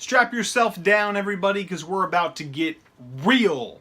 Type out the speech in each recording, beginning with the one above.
Strap yourself down, everybody, because we're about to get real.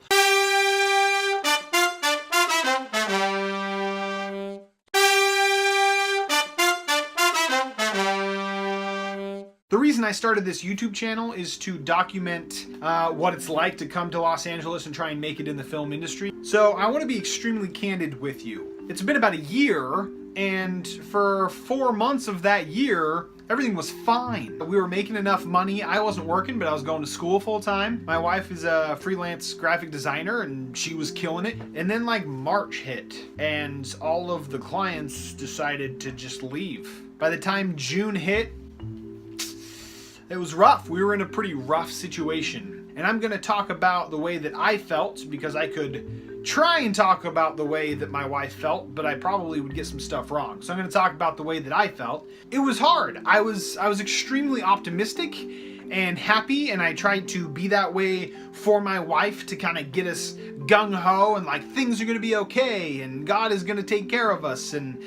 The reason I started this YouTube channel is to document what it's like to come to Los Angeles and try and make it in the film industry. So I want to be extremely candid with you. It's been about a year, and for 4 months of that year, everything was fine. We were making enough money. I wasn't working, but I was going to school full time. My wife is a freelance graphic designer, and she was killing it. And then like March hit, and all of the clients decided to just leave. By the time June hit, it was rough. We were in a pretty rough situation. And I'm going to talk about the way that I felt, because I could try and talk about the way that my wife felt, but I probably would get some stuff wrong. So I'm going to talk about the way that I felt. It was hard. I was extremely optimistic and happy, and I tried to be that way for my wife to kind of get us gung-ho and like things are going to be okay and God is going to take care of us. And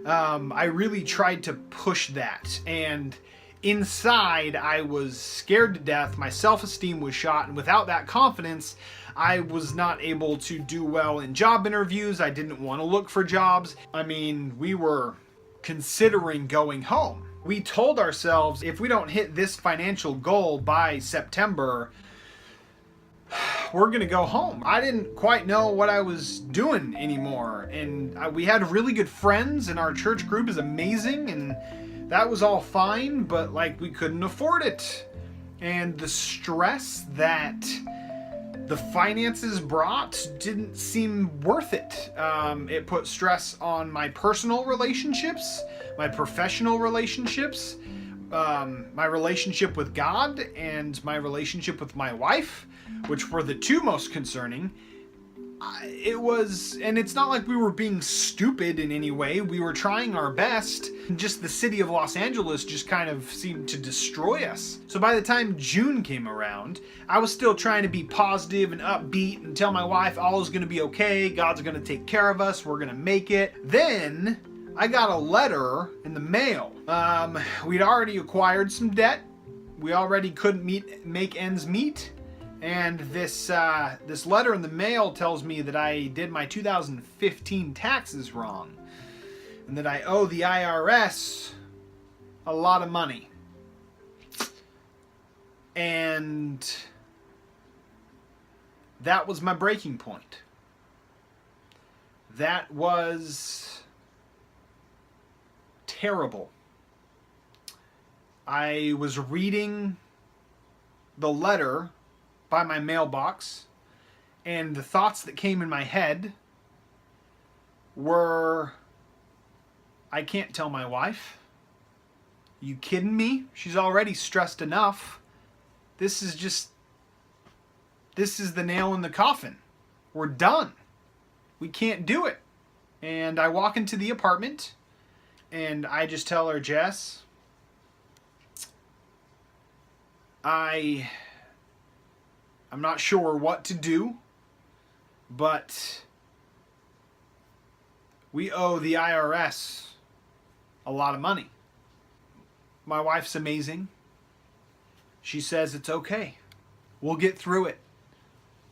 I really tried to push that. And inside, I was scared to death. My self-esteem was shot, and without that confidence, I was not able to do well in job interviews. I didn't want to look for jobs. I mean, we were considering going home. We told ourselves, if we don't hit this financial goal by September, we're gonna go home. I didn't quite know what I was doing anymore, and we had really good friends, and our church group is amazing, and that was all fine, but like we couldn't afford it. And the stress that the finances brought didn't seem worth it. It put stress on my personal relationships, my professional relationships, my relationship with God, and my relationship with my wife, which were the two most concerning. And it's not like we were being stupid in any way. We were trying our best. Just the city of Los Angeles just kind of seemed to destroy us. So by the time June came around, I was still trying to be positive and upbeat and tell my wife all is going to be okay. God's going to take care of us. We're going to make it. Then I got a letter in the mail. We'd already acquired some debt. We already couldn't make ends meet. And this letter in the mail tells me that I did my 2015 taxes wrong, and that I owe the IRS a lot of money. And that was my breaking point. That was terrible. I was reading the letter by my mailbox, and the thoughts that came in my head were, I can't tell my wife. You kidding me? She's already stressed enough. This is the nail in the coffin. We're done. We can't do it. And I walk into the apartment, and I just tell her, Jess, I'm not sure what to do, but we owe the IRS a lot of money. My wife's amazing. She says it's okay. We'll get through it.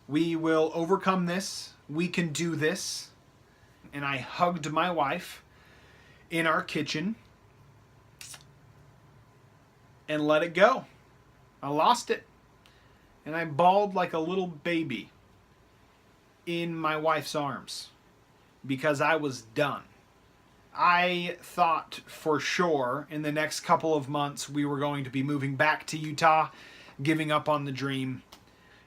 We will overcome this. We can do this. And I hugged my wife in our kitchen and let it go. I lost it. And I bawled like a little baby in my wife's arms because I was done. I thought for sure in the next couple of months we were going to be moving back to Utah, giving up on the dream.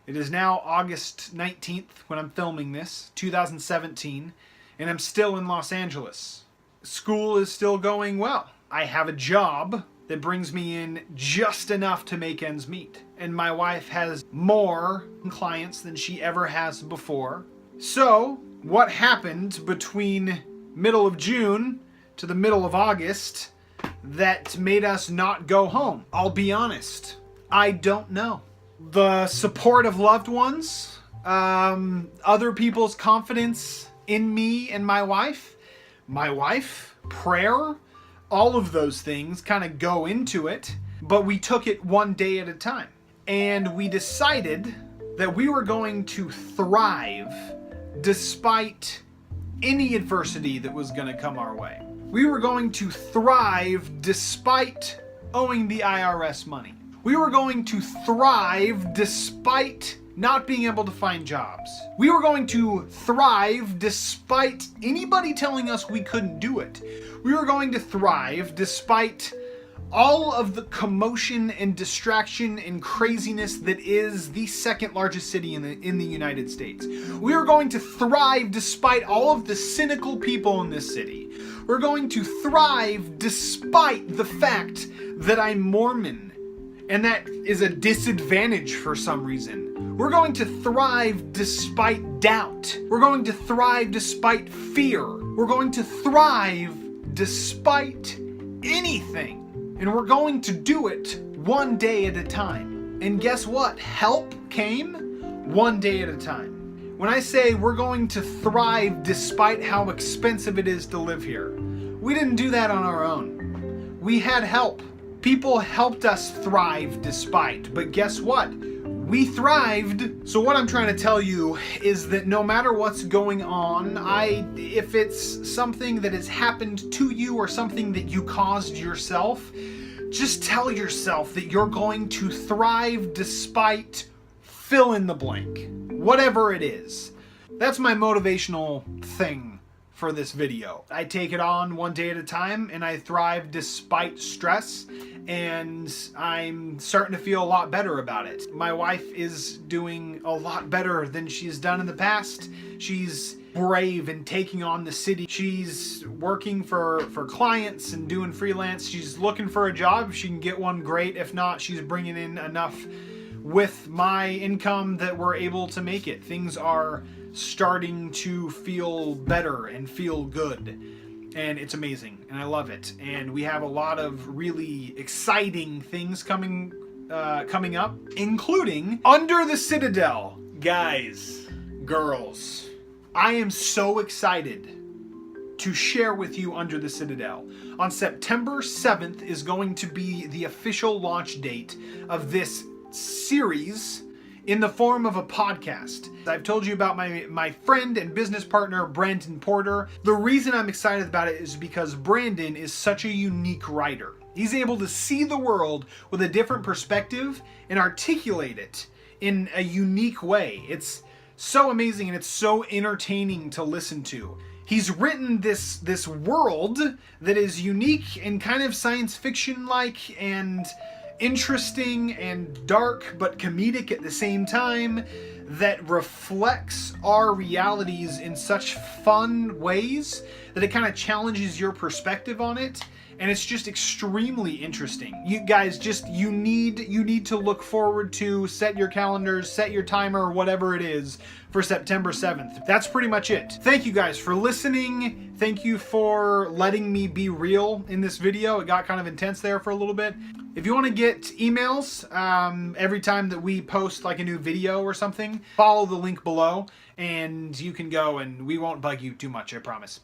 It is now August 19th when I'm filming this, 2017, and I'm still in Los Angeles. School is still going well. I have a job that brings me in just enough to make ends meet. And my wife has more clients than she ever has before. So, what happened between middle of June to the middle of August that made us not go home? I'll be honest, I don't know. The support of loved ones, other people's confidence in me and my wife, prayer, all of those things kind of go into it, but we took it one day at a time. and we decided that we were going to thrive despite any adversity that was going to come our way. We were going to thrive despite owing the IRS money. We were going to thrive despite not being able to find jobs. We were going to thrive despite anybody telling us we couldn't do it. We were going to thrive despite all of the commotion and distraction and craziness that is the second largest city in the United States. We are going to thrive despite all of the cynical people in this city. We're going to thrive despite the fact that I'm Mormon, and that is a disadvantage for some reason. We're going to thrive despite doubt. We're going to thrive despite fear. We're going to thrive despite anything. And we're going to do it one day at a time. And guess what? Help came one day at a time. When I say we're going to thrive despite how expensive it is to live here, we didn't do that on our own. We had help. People helped us thrive despite. But guess what? We thrived. So what I'm trying to tell you is that no matter what's going on, if it's something that has happened to you or something that you caused yourself, just tell yourself that you're going to thrive despite fill in the blank. Whatever it is. That's my motivational thing for this video. I take it on one day at a time and I thrive despite stress, and I'm starting to feel a lot better about it. My wife is doing a lot better than she's done in the past. She's brave and taking on the city. She's working for clients and doing freelance. She's looking for a job. If she can get one, great. If not, she's bringing in enough with my income that we're able to make it. Things are starting to feel better and feel good. And it's amazing, and I love it. And we have a lot of really exciting things coming up, including Under the Citadel. Guys, girls, I am so excited to share with you Under the Citadel. On September 7th is going to be the official launch date of this series in the form of a podcast. I've told you about my friend and business partner, Brandon Porter. The reason I'm excited about it is because Brandon is such a unique writer. He's able to see the world with a different perspective and articulate it in a unique way. It's so amazing and it's so entertaining to listen to. He's written this world that is unique and kind of science fiction-like and interesting and dark but comedic at the same time, that reflects our realities in such fun ways that it kind of challenges your perspective on it, and it's just extremely interesting. You guys, you need to look forward to, set your calendars, set your timer, whatever it is, for September 7th. That's pretty much it. Thank you guys for listening. Thank you for letting me be real in this video. It got kind of intense there for a little bit. If you want to get emails every time that we post like a new video or something, follow the link below and you can go, and we won't bug you too much, I promise.